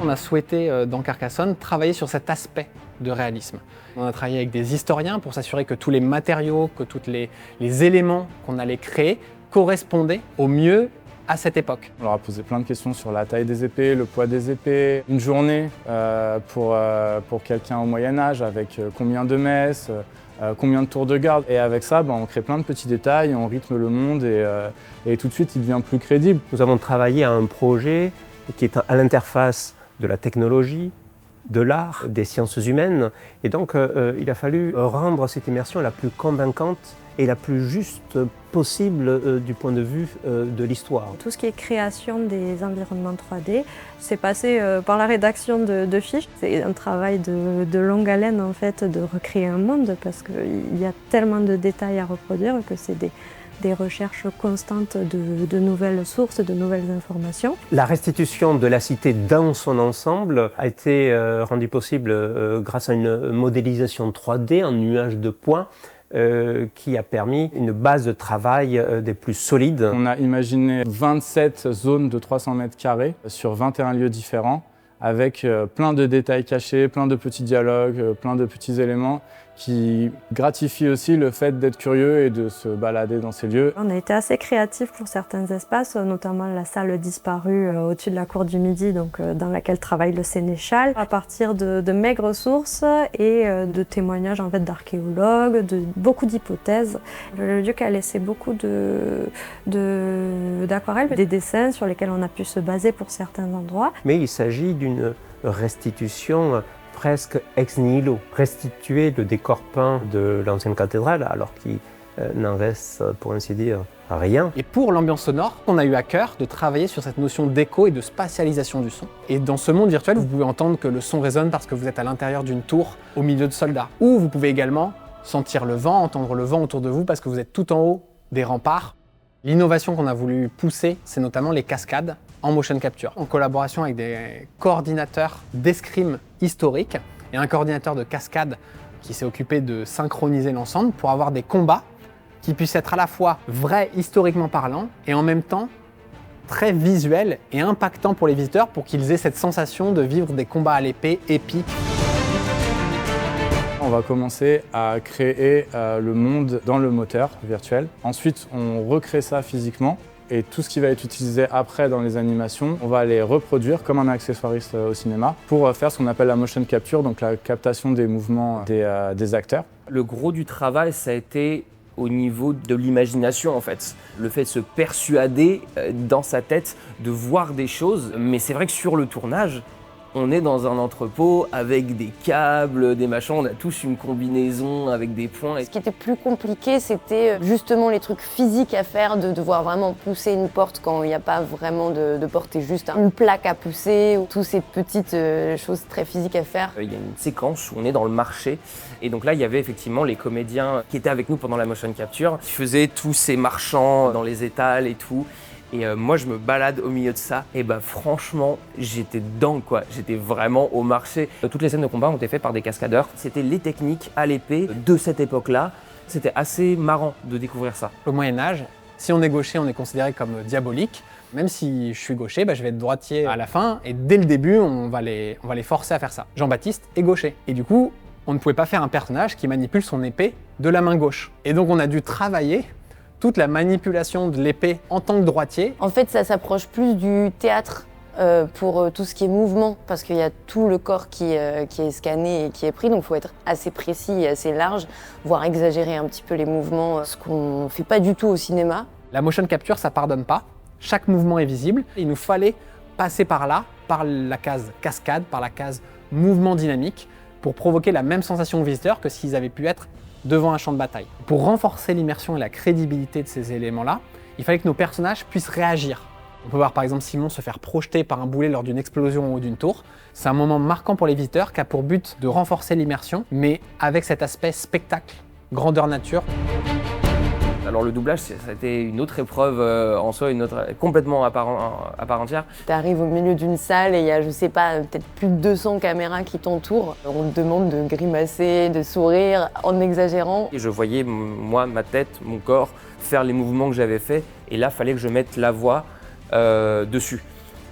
On a souhaité, dans Carcassonne, travailler sur cet aspect de réalisme. On a travaillé avec des historiens pour s'assurer que tous les matériaux, que tous les éléments qu'on allait créer correspondaient au mieux à cette époque. On leur a posé plein de questions sur la taille des épées, le poids des épées, une journée pour quelqu'un au Moyen-Âge avec combien de messes, combien de tours de garde. Et avec ça, on crée plein de petits détails, on rythme le monde et tout de suite il devient plus crédible. Nous avons travaillé à un projet qui est à l'interface de la technologie, de l'art, des sciences humaines. Et donc il a fallu rendre cette immersion la plus convaincante et la plus juste possible du point de vue de l'histoire. Tout ce qui est création des environnements 3D, c'est passé par la rédaction de fiches. C'est un travail de longue haleine en fait de recréer un monde parce qu'il y a tellement de détails à reproduire que c'est des recherches constantes de nouvelles sources, de nouvelles informations. La restitution de la cité dans son ensemble a été rendue possible grâce à une modélisation 3D en nuage de points qui a permis une base de travail des plus solides. On a imaginé 27 zones de 300 mètres carrés sur 21 lieux différents avec plein de détails cachés, plein de petits dialogues, plein de petits éléments qui gratifient aussi le fait d'être curieux et de se balader dans ces lieux. On a été assez créatifs pour certains espaces, notamment la salle disparue au-dessus de la cour du Midi, donc, dans laquelle travaille le sénéchal, à partir de maigres sources et de témoignages en fait, d'archéologues, de beaucoup d'hypothèses. Le Duc a laissé beaucoup d'aquarelles, des dessins sur lesquels on a pu se baser pour certains endroits. Mais il s'agit d'une restitution presque ex nihilo, restituer le décor peint de l'ancienne cathédrale alors qu'il n'en reste pour ainsi dire rien. Et pour l'ambiance sonore, on a eu à cœur de travailler sur cette notion d'écho et de spatialisation du son. Et dans ce monde virtuel, vous pouvez entendre que le son résonne parce que vous êtes à l'intérieur d'une tour au milieu de soldats. Ou vous pouvez également sentir le vent, entendre le vent autour de vous parce que vous êtes tout en haut des remparts. L'innovation qu'on a voulu pousser, c'est notamment les cascades en motion capture, en collaboration avec des coordinateurs d'escrime historique et un coordinateur de cascade qui s'est occupé de synchroniser l'ensemble pour avoir des combats qui puissent être à la fois vrais historiquement parlant et en même temps très visuels et impactants pour les visiteurs pour qu'ils aient cette sensation de vivre des combats à l'épée épiques. On va commencer à créer le monde dans le moteur virtuel. Ensuite, on recrée ça physiquement. Et tout ce qui va être utilisé après dans les animations, on va les reproduire comme un accessoiriste au cinéma pour faire ce qu'on appelle la motion capture, donc la captation des mouvements des acteurs. Le gros du travail, ça a été au niveau de l'imagination en fait. Le fait de se persuader dans sa tête de voir des choses. Mais c'est vrai que sur le tournage, on est dans un entrepôt avec des câbles, des machins, on a tous une combinaison avec des points. Ce qui était plus compliqué, c'était justement les trucs physiques à faire, de devoir vraiment pousser une porte quand il n'y a pas vraiment de porte et juste une plaque à pousser, ou toutes ces petites choses très physiques à faire. Il y a une séquence où on est dans le marché et donc là il y avait effectivement les comédiens qui étaient avec nous pendant la motion capture, qui faisaient tous ces marchands dans les étals et tout. Et moi, je me balade au milieu de ça. Et franchement, j'étais dedans, quoi. J'étais vraiment au marché. Toutes les scènes de combat ont été faites par des cascadeurs. C'était les techniques à l'épée de cette époque-là. C'était assez marrant de découvrir ça. Au Moyen-Âge, si on est gaucher, on est considéré comme diabolique. Même si je suis gaucher, je vais être droitier à la fin. Et dès le début, on va les forcer à faire ça. Jean-Baptiste est gaucher. Et du coup, on ne pouvait pas faire un personnage qui manipule son épée de la main gauche. Et donc, on a dû travailler toute la manipulation de l'épée en tant que droitier. En fait, ça s'approche plus du théâtre pour tout ce qui est mouvement, parce qu'il y a tout le corps qui est scanné et qui est pris, donc il faut être assez précis et assez large, voire exagérer un petit peu les mouvements, ce qu'on ne fait pas du tout au cinéma. La motion capture, ça pardonne pas. Chaque mouvement est visible. Il nous fallait passer par là, par la case cascade, par la case mouvement dynamique, pour provoquer la même sensation aux visiteurs que s'ils avaient pu être devant un champ de bataille. Pour renforcer l'immersion et la crédibilité de ces éléments-là, il fallait que nos personnages puissent réagir. On peut voir par exemple Simon se faire projeter par un boulet lors d'une explosion en haut d'une tour. C'est un moment marquant pour les visiteurs qui a pour but de renforcer l'immersion, mais avec cet aspect spectacle, grandeur nature. Alors le doublage, ça a été une autre épreuve en soi, complètement à part entière. Tu arrives au milieu d'une salle et il y a, je sais pas, peut-être plus de 200 caméras qui t'entourent. On te demande de grimacer, de sourire en exagérant. Et je voyais, moi, ma tête, mon corps, faire les mouvements que j'avais faits. Et là, il fallait que je mette la voix dessus.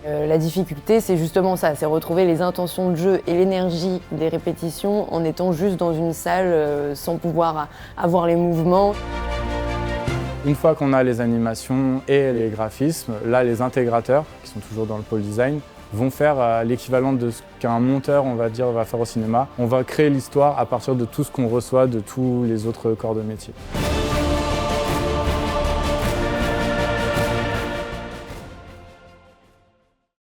La difficulté, c'est justement ça, c'est retrouver les intentions de jeu et l'énergie des répétitions en étant juste dans une salle sans pouvoir avoir les mouvements. Une fois qu'on a les animations et les graphismes, là les intégrateurs, qui sont toujours dans le pôle design, vont faire l'équivalent de ce qu'un monteur, on va dire, va faire au cinéma. On va créer l'histoire à partir de tout ce qu'on reçoit de tous les autres corps de métier.